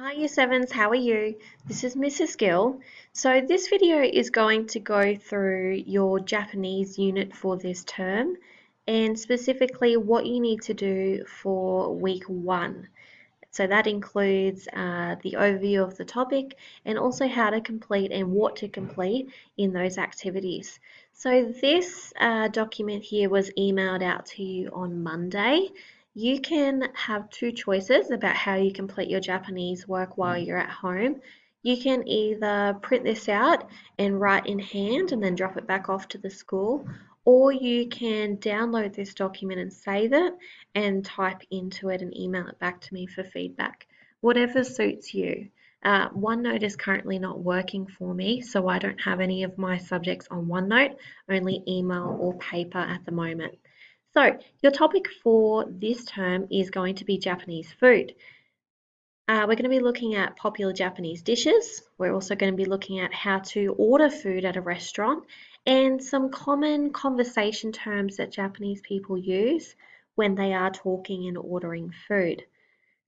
Hi Year 7s, how are you? This is Mrs. Gill. So this video is going to go through your Japanese unit for this term and specifically what you need to do for week 1. So that includes the overview of the topic and also how to complete and what to complete in those activities. So this document here was emailed out to you on Monday. You can have two choices about how you complete your Japanese work while you're at home. You can either print this out and write in hand and then drop it back off to the school, or you can download this document and save it and type into it and email it back to me for feedback. Whatever suits you. OneNote is currently not working for me, so I don't have any of my subjects on OneNote, only email or paper at the moment. So, your topic for this term is going to be Japanese food. We're going to be looking at popular Japanese dishes. We're also going to be looking at how to order food at a restaurant and some common conversation terms that Japanese people use when they are talking and ordering food.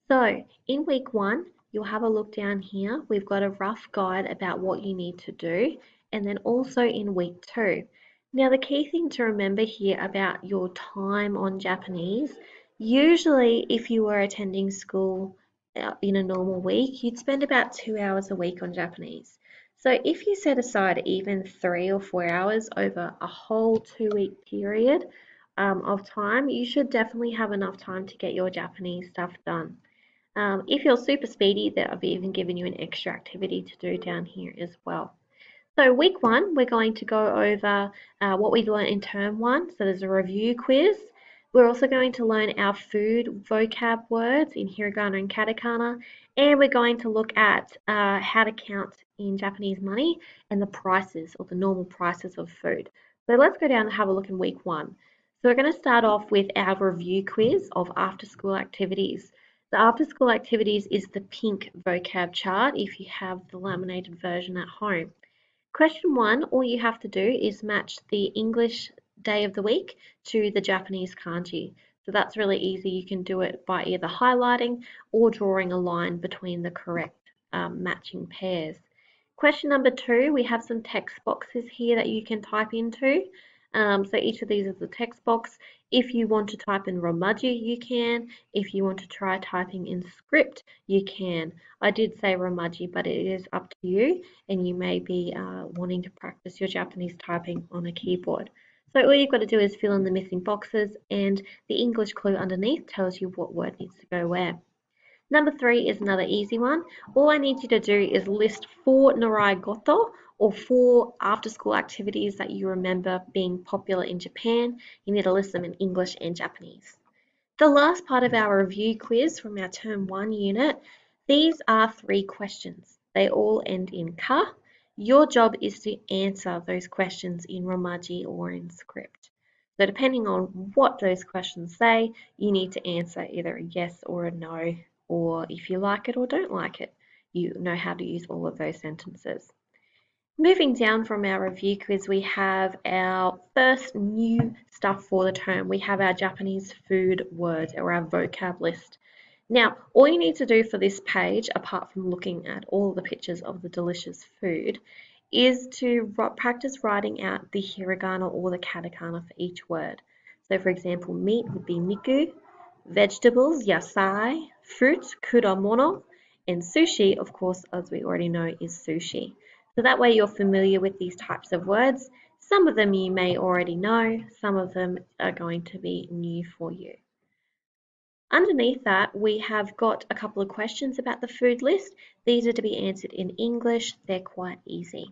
So, in week 1, you'll have a look down here. We've got a rough guide about what you need to do, and then also in week 2. Now, the key thing to remember here about your time on Japanese, usually if you were attending school in a normal week, you'd spend about 2 hours a week on Japanese. So if you set aside even 3 or 4 hours over a whole 2-week period of time, you should definitely have enough time to get your Japanese stuff done. If you're super speedy, I've even given you an extra activity to do down here as well. So week 1, we're going to go over what we learned in term 1. So there's a review quiz. We're also going to learn our food vocab words in hiragana and katakana. And we're going to look at how to count in Japanese money and the prices or the normal prices of food. So let's go down and have a look in week 1. So we're going to start off with our review quiz of after school activities. The after school activities is the pink vocab chart if you have the laminated version at home. Question 1, all you have to do is match the English day of the week to the Japanese kanji. So that's really easy. You can do it by either highlighting or drawing a line between the correct matching pairs. Question number 2, we have some text boxes here that you can type into. So each of these is a text box. If you want to type in romaji, you can. If you want to try typing in script, you can. I did say romaji, but it is up to you, and you may be wanting to practice your Japanese typing on a keyboard. So all you've got to do is fill in the missing boxes, and the English clue underneath tells you what word needs to go where. Number 3 is another easy one. All I need you to do is list 4 Narai Goto or 4 after-school activities that you remember being popular in Japan. You need to list them in English and Japanese. The last part of our review quiz from our Term 1 unit, these are 3 questions. They all end in ka. Your job is to answer those questions in romaji or in script. So depending on what those questions say, you need to answer either a yes or a no, or if you like it or don't like it. You know how to use all of those sentences. Moving down from our review quiz, we have our first new stuff for the term. We have our Japanese food words or our vocab list. Now, all you need to do for this page, apart from looking at all the pictures of the delicious food, is to practice writing out the hiragana or the katakana for each word. So, for example, meat would be niku, vegetables, yasai, fruit, kuramono, and sushi, of course, as we already know, is sushi. So that way you're familiar with these types of words. Some of them you may already know, some of them are going to be new for you. Underneath that, we have got a couple of questions about the food list. These are to be answered in English. They're quite easy.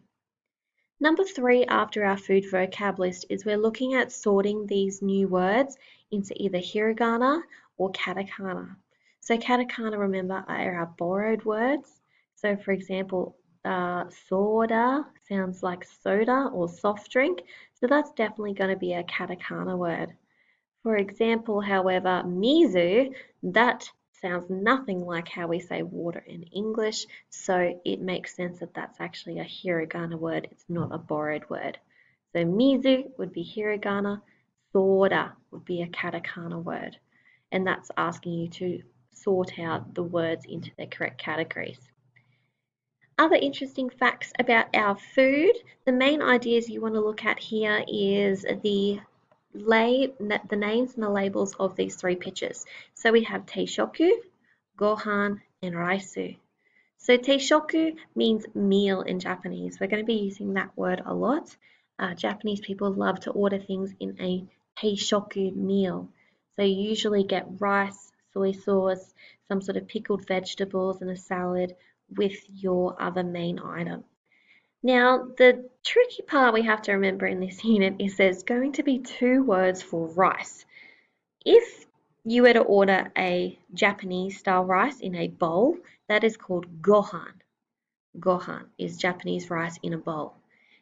Number 3 after our food vocab list is we're looking at sorting these new words into either hiragana or katakana. So katakana, remember, are our borrowed words. So for example, soda sounds like soda or soft drink. So that's definitely going to be a katakana word. For example, however, mizu, that sounds nothing like how we say water in English, so it makes sense that that's actually a hiragana word, it's not a borrowed word. So mizu would be hiragana, soda would be a katakana word, and that's asking you to sort out the words into their correct categories. Other interesting facts about our food, the main ideas you want to look at here is the names and the labels of these three pictures. So we have teishoku, gohan, and raisu. So teishoku means meal in Japanese. We're going to be using that word a lot. Japanese people love to order things in a teishoku meal. So you usually get rice, soy sauce, some sort of pickled vegetables and a salad with your other main item. Now, the tricky part we have to remember in this unit is there's going to be two words for rice. If you were to order a Japanese style rice in a bowl, that is called gohan. Gohan is Japanese rice in a bowl.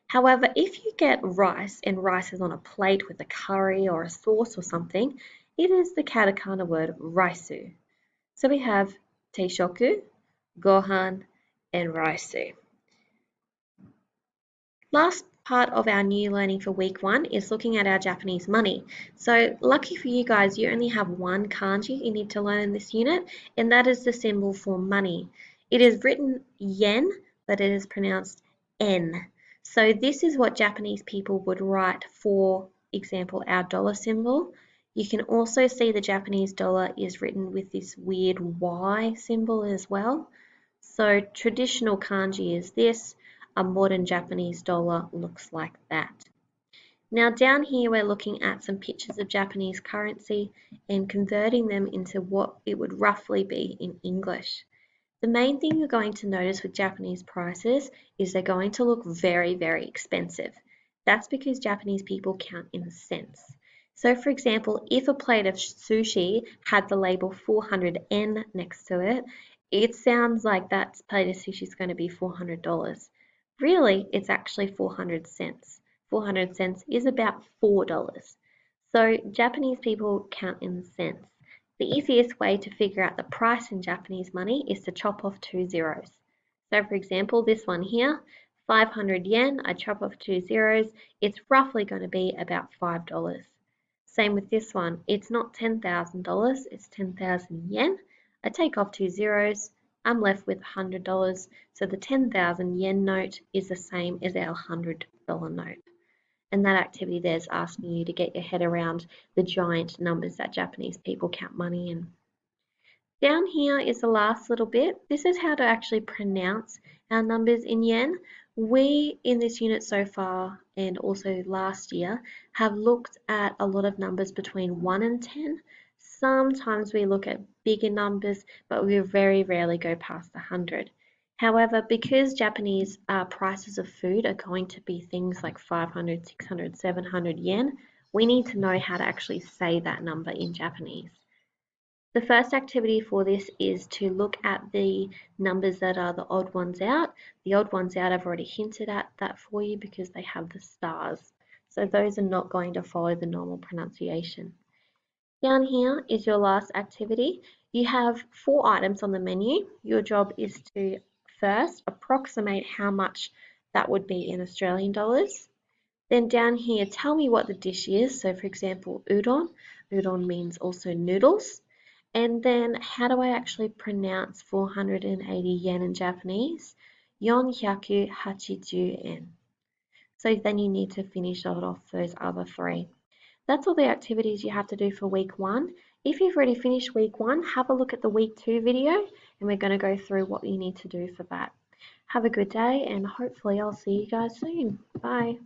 However, if you get rice and rice is on a plate with a curry or a sauce or something, it is the katakana word raisu. So we have teishoku, gohan, and raisu. Last part of our new learning for week 1 is looking at our Japanese money. So lucky for you guys, you only have one kanji you need to learn in this unit, and that is the symbol for money. It is written yen, but it is pronounced en. So this is what Japanese people would write, for example, our dollar symbol. You can also see the Japanese dollar is written with this weird Y symbol as well. So traditional kanji is this. A modern Japanese dollar looks like that. Now down here we're looking at some pictures of Japanese currency and converting them into what it would roughly be in English. The main thing you're going to notice with Japanese prices is they're going to look very, very expensive. That's because Japanese people count in cents. So for example, if a plate of sushi had the label 400 yen next to it, it sounds like that plate of sushi is going to be $400. Really, it's actually 400 cents. 400 cents is about $4. So Japanese people count in cents. The easiest way to figure out the price in Japanese money is to chop off 2 zeros. So for example, this one here, 500 yen, I chop off 2 zeros, it's roughly going to be about $5. Same with this one, it's not $10,000, it's 10,000 yen. I take off 2 zeros, I'm left with $100, so the 10,000 yen note is the same as our $100 note. And that activity there is asking you to get your head around the giant numbers that Japanese people count money in. Down here is the last little bit. This is how to actually pronounce our numbers in yen. We, in this unit so far, and also last year, have looked at a lot of numbers between 1 and 10. Sometimes we look at bigger numbers, but we very rarely go past 100. However, because Japanese prices of food are going to be things like 500, 600, 700 yen, we need to know how to actually say that number in Japanese. The first activity for this is to look at the numbers that are the odd ones out. The odd ones out, I've already hinted at that for you because they have the stars. So those are not going to follow the normal pronunciation. Down here is your last activity. You have 4 items on the menu. Your job is to first approximate how much that would be in Australian dollars. Then down here, tell me what the dish is. So for example, udon. Udon means also noodles. And then how do I actually pronounce 480 yen in Japanese? 480 yen. So then you need to finish off those other 3. That's all the activities you have to do for week 1. If you've already finished week 1, have a look at the week 2 video and we're going to go through what you need to do for that. Have a good day and hopefully I'll see you guys soon. Bye.